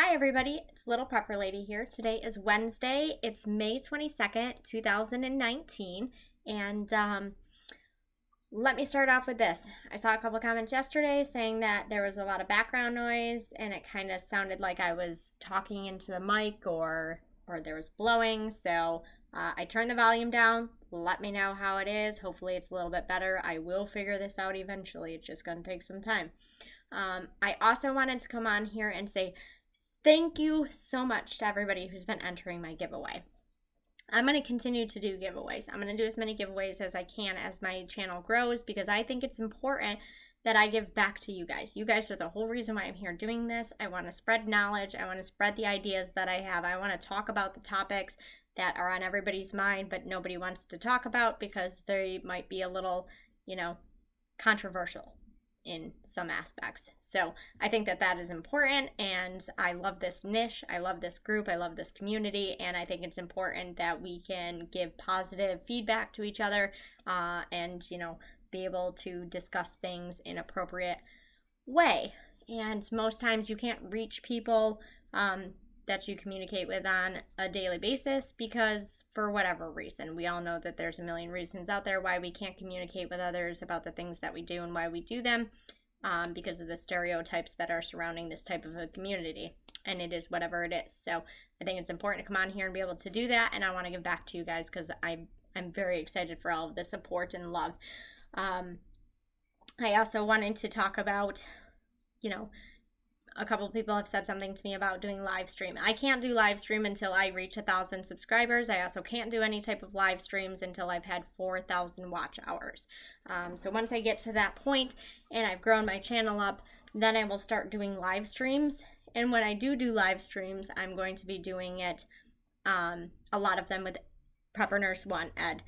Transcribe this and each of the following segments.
Hi everybody, it's Little Prepper Lady here. Today is Wednesday. It's May 22nd, 2019, and let me start off with this. I saw a couple comments yesterday saying that there was a lot of background noise and it kind of sounded like I was talking into the mic or there was blowing, so I turned the volume down. Let me know how it is. Hopefully it's a little bit better. I will figure this out eventually. It's just going to take some time. I also wanted to come on here and say thank you so much to everybody who's been entering my giveaway. I'm going to continue to do giveaways. I'm going to do as many giveaways as I can as my channel grows because I think it's important that I give back to you guys. You guys are the whole reason why I'm here doing this. I want to spread knowledge. I want to spread the ideas that I have. I want to talk about the topics that are on everybody's mind but nobody wants to talk about because they might be a little, controversial in some aspects. So I think that that is important, and I love this niche, I love this group, I love this community, and I think it's important that we can give positive feedback to each other and, be able to discuss things in appropriate way. And most times you can't reach people that you communicate with on a daily basis because for whatever reason. We all know that there's a million reasons out there why we can't communicate with others about the things that we do and why we do them. Because of the stereotypes that are surrounding this type of a community, and it is whatever it is. So I think it's important to come on here and be able to do that, and I want to give back to you guys because I'm very excited for all of the support and love. I also wanted to talk about, a couple of people have said something to me about doing live stream. I can't do live stream until I reach 1,000 subscribers. I also can't do any type of live streams until I've had 4,000 watch hours. So once I get to that point and I've grown my channel up, then I will start doing live streams. And when I do live streams, I'm going to be doing it, a lot of them with Prepper Nurse 1 Ed,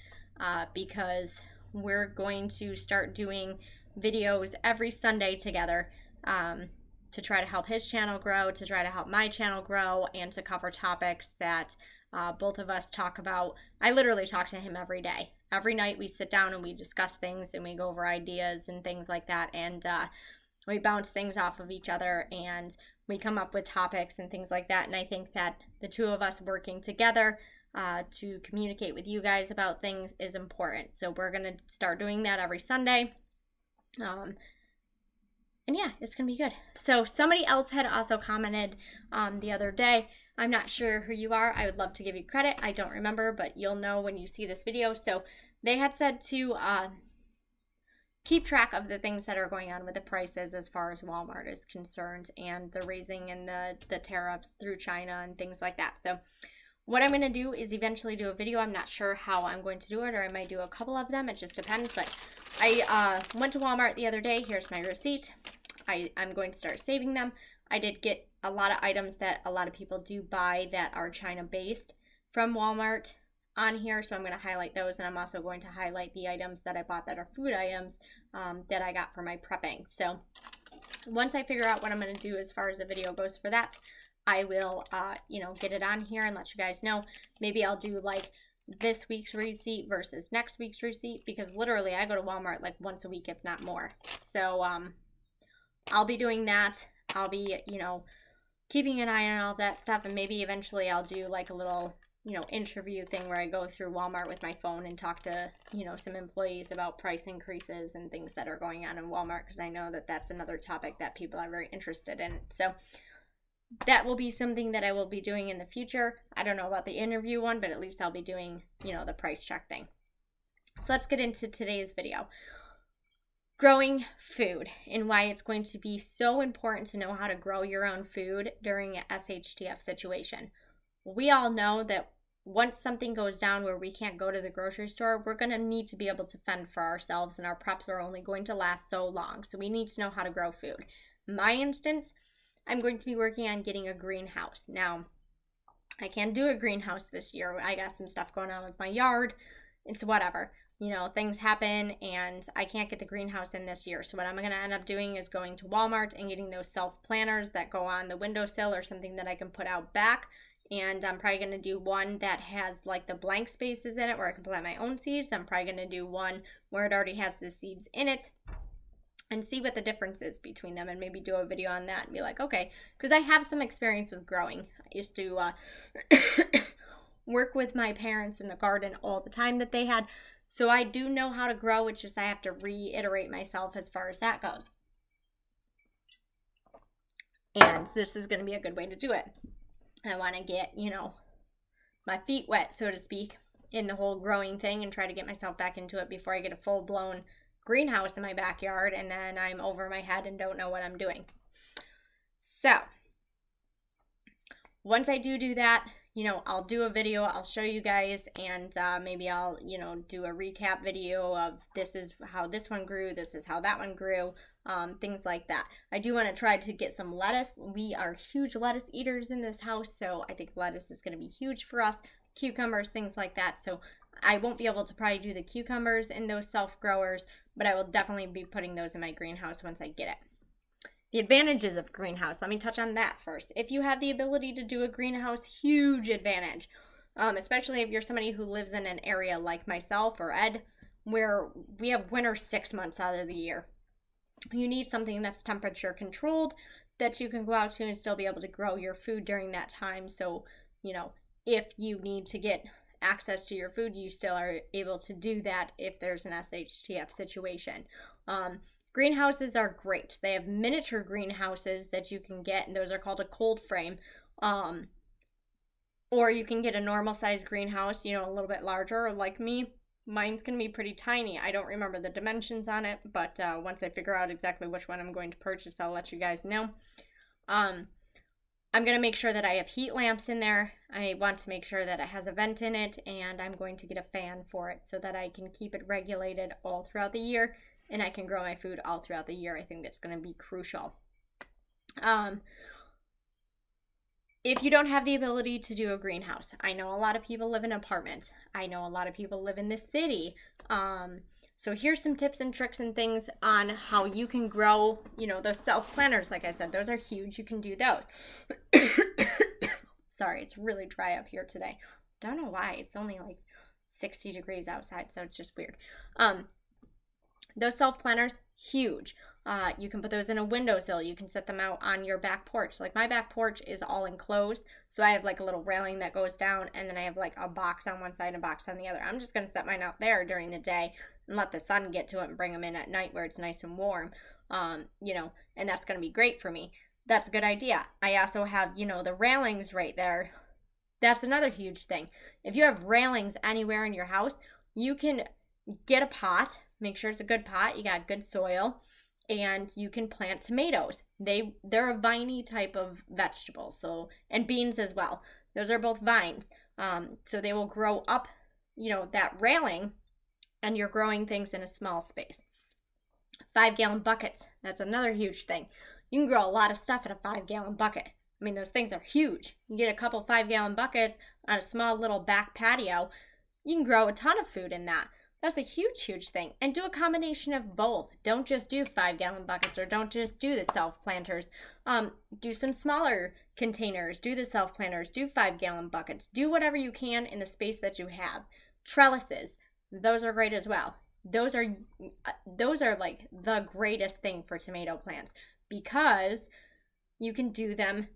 because we're going to start doing videos every Sunday together, to try to help his channel grow, to try to help my channel grow, and to cover topics that both of us talk about. I literally talk to him every day. Every night we sit down and we discuss things and we go over ideas and things like that, and we bounce things off of each other and we come up with topics and things like that. And I think that the two of us working together to communicate with you guys about things is important. So we're going to start doing that every Sunday. And yeah, it's going to be good. So somebody else had also commented the other day. I'm not sure who you are. I would love to give you credit. I don't remember, but you'll know when you see this video. So they had said to keep track of the things that are going on with the prices as far as Walmart is concerned and the raising and the tariffs through China and things like that. So what I'm going to do is eventually do a video. I'm not sure how I'm going to do it, or I might do a couple of them. It just depends. But I went to Walmart the other day. Here's my receipt. I'm going to start saving them. I did get a lot of items that a lot of people do buy that are China-based from Walmart on here, so I'm going to highlight those, and I'm also going to highlight the items that I bought that are food items that I got for my prepping. So once I figure out what I'm going to do as far as the video goes for that, I will, get it on here and let you guys know. Maybe I'll do like this week's receipt versus next week's receipt, because literally I go to Walmart like once a week, if not more. So, I'll be doing that. I'll be, keeping an eye on all that stuff, and maybe eventually I'll do like a little, interview thing where I go through Walmart with my phone and talk to, some employees about price increases and things that are going on in Walmart, because I know that that's another topic that people are very interested in. So that will be something that I will be doing in the future. I don't know about the interview one, but at least I'll be doing, the price check thing. So let's get into today's video. Growing food and why it's going to be so important to know how to grow your own food during an S.H.T.F situation. We all know that once something goes down where we can't go to the grocery store, we're going to need to be able to fend for ourselves, and our preps are only going to last so long. So we need to know how to grow food. In my instance, I'm going to be working on getting a greenhouse. Now, I can't do a greenhouse this year. I got some stuff going on with my yard. It's whatever. Things happen and I can't get the greenhouse in this year. So what I'm going to end up doing is going to Walmart and getting those self-planters that go on the windowsill or something that I can put out back. And I'm probably going to do one that has like the blank spaces in it where I can plant my own seeds. I'm probably going to do one where it already has the seeds in it. and see what the difference is between them, and maybe do a video on that and be like, okay, because I have some experience with growing. I used to work with my parents in the garden all the time that they had, so I do know how to grow. It's just I have to reiterate myself as far as that goes. And this is going to be a good way to do it. I want to get, you know, my feet wet, so to speak, in the whole growing thing, and try to get myself back into it before I get a full-blown greenhouse in my backyard and then I'm over my head and don't know what I'm doing. So once I do that, you know, I'll do a video, I'll show you guys, and maybe I'll, you know, do a recap video of this is how this one grew, this is how that one grew, things like that. I do want to try to get some lettuce. We are huge lettuce eaters in this house, so I think lettuce is going to be huge for us. Cucumbers, things like that. So I won't be able to probably do the cucumbers in those self-growers, but I will definitely be putting those in my greenhouse once I get it. The advantages of greenhouse, let me touch on that first. If you have the ability to do a greenhouse, huge advantage, especially if you're somebody who lives in an area like myself or Ed, where we have winter 6 months out of the year. You need something that's temperature controlled, that you can go out to and still be able to grow your food during that time. So, you know, if you need to get access to your food, you still are able to do that if there's an S.H.T.F situation. Greenhouses are great. They have miniature greenhouses that you can get, and those are called a cold frame. Or you can get a normal size greenhouse, you know, a little bit larger, like me. Mine's going to be pretty tiny. I don't remember the dimensions on it, but once I figure out exactly which one I'm going to purchase, I'll let you guys know. I'm going to make sure that I have heat lamps in there. I want to make sure that it has a vent in it, and I'm going to get a fan for it so that I can keep it regulated all throughout the year, and I can grow my food all throughout the year. I think that's going to be crucial. If you don't have the ability to do a greenhouse, I know a lot of people live in apartments. I know a lot of people live in the city. So here's some tips and tricks and things on how you can grow, you know, those self-planters. Like I said, those are huge. You can do those. Sorry, it's really dry up here today. Don't know why. It's only like 60 degrees outside, so it's just weird. Those self-planters, huge. You can put those in a windowsill. You can set them out on your back porch. Like my back porch is all enclosed, so I have like a little railing that goes down, and then I have like a box on one side and a box on the other. I'm just going to set mine out there during the day and let the sun get to it and bring them in at night where it's nice and warm, you know, and that's going to be great for me. That's a good idea. I also have, you know, the railings right there. That's another huge thing. If you have railings anywhere in your house, you can get a pot. Make sure it's a good pot. You got good soil. And you can plant tomatoes. They're a viney type of vegetable, so, and beans as well. Those are both vines. So they will grow up, you know, that railing, and you're growing things in a small space. 5-gallon buckets. That's another huge thing. You can grow a lot of stuff in a 5-gallon bucket. I mean, those things are huge. You get a couple 5-gallon buckets on a small little back patio, you can grow a ton of food in that. That's a huge, huge thing. And do a combination of both. Don't just do 5-gallon buckets, or don't just do the self-planters. Do some smaller containers. Do the self-planters. Do 5-gallon buckets. Do whatever you can in the space that you have. Trellises. Those are great as well. Those are like the greatest thing for tomato plants, because you can do them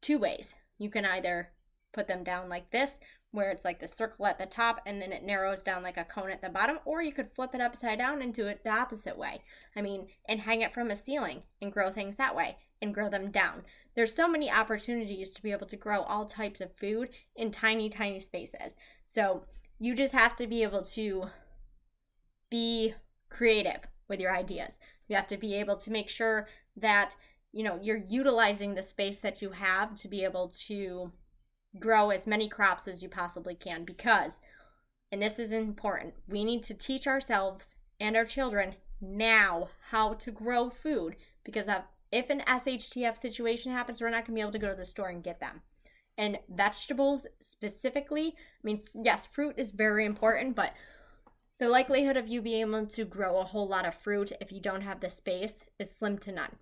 2 ways. You can either put them down like this, where it's like the circle at the top and then it narrows down like a cone at the bottom, or you could flip it upside down and do it the opposite way. I mean, and hang it from a ceiling and grow things that way and grow them down. There's so many opportunities to be able to grow all types of food in tiny, tiny spaces. So you just have to be able to be creative with your ideas. You have to be able to make sure that, you know, you're utilizing the space that you have to be able to grow as many crops as you possibly can, because, and this is important, we need to teach ourselves and our children now how to grow food, because if an S.H.T.F situation happens, we're not going to be able to go to the store and get them. And vegetables specifically, I mean, yes, fruit is very important, but the likelihood of you being able to grow a whole lot of fruit if you don't have the space is slim to none.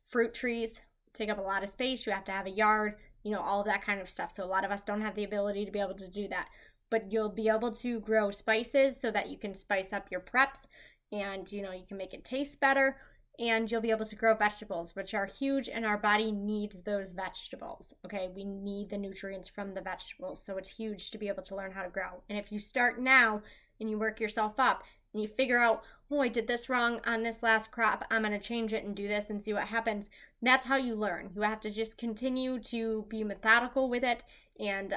Fruit trees take up a lot of space. You have to have a yard, you know, all of that kind of stuff. So a lot of us don't have the ability to be able to do that. But you'll be able to grow spices so that you can spice up your preps. and you can make it taste better, and you'll be able to grow vegetables, which are huge, and our body needs those vegetables. Okay, we need the nutrients from the vegetables, so it's huge to be able to learn how to grow. And if you start now and you work yourself up and you figure out, oh, I did this wrong on this last crop, I'm going to change it and do this and see what happens. That's how you learn. You have to just continue to be methodical with it, and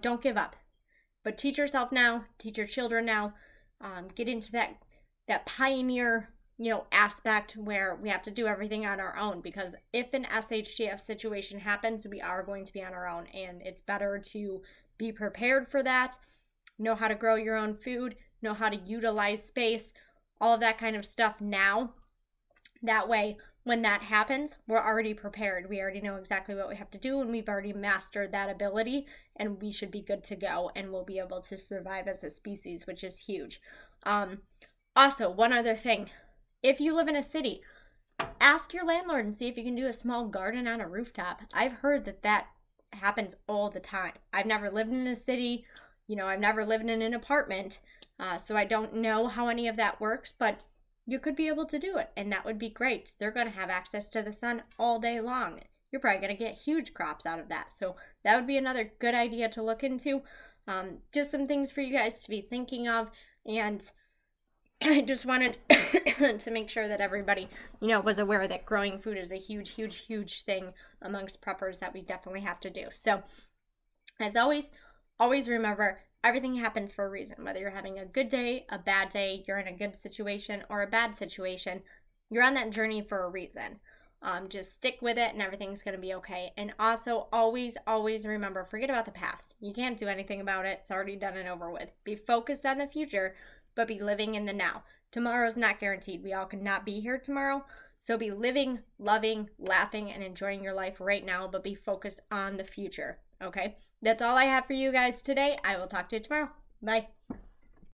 don't give up. But teach yourself now, teach your children now, get into that pioneer aspect where we have to do everything on our own, because if an S.H.T.F situation happens, we are going to be on our own, and it's better to be prepared for that, know how to grow your own food, know how to utilize space, all of that kind of stuff now. That way, when that happens, we're already prepared. We already know exactly what we have to do, and we've already mastered that ability, and we should be good to go, and we'll be able to survive as a species, which is huge. Also, one other thing. If you live in a city, ask your landlord and see if you can do a small garden on a rooftop. I've heard that happens all the time. I've never lived in a city. I've never lived in an apartment, so I don't know how any of that works, but you could be able to do it, and that would be great. They're going to have access to the sun all day long. You're probably going to get huge crops out of that, so that would be another good idea to look into. Just some things for you guys to be thinking of, and I just wanted to make sure that everybody, was aware that growing food is a huge, huge, huge thing amongst preppers that we definitely have to do. So, as always remember, everything happens for a reason. Whether you're having a good day, a bad day, you're in a good situation or a bad situation, you're on that journey for a reason. Just stick with it and everything's going to be okay. And also, always remember, forget about the past. You can't do anything about it. It's already done and over with. Be focused on the future, but be living in the now. Tomorrow's not guaranteed. We all could not be here tomorrow. So be living, loving, laughing, and enjoying your life right now, but be focused on the future. Okay? That's all I have for you guys today. I will talk to you tomorrow. Bye.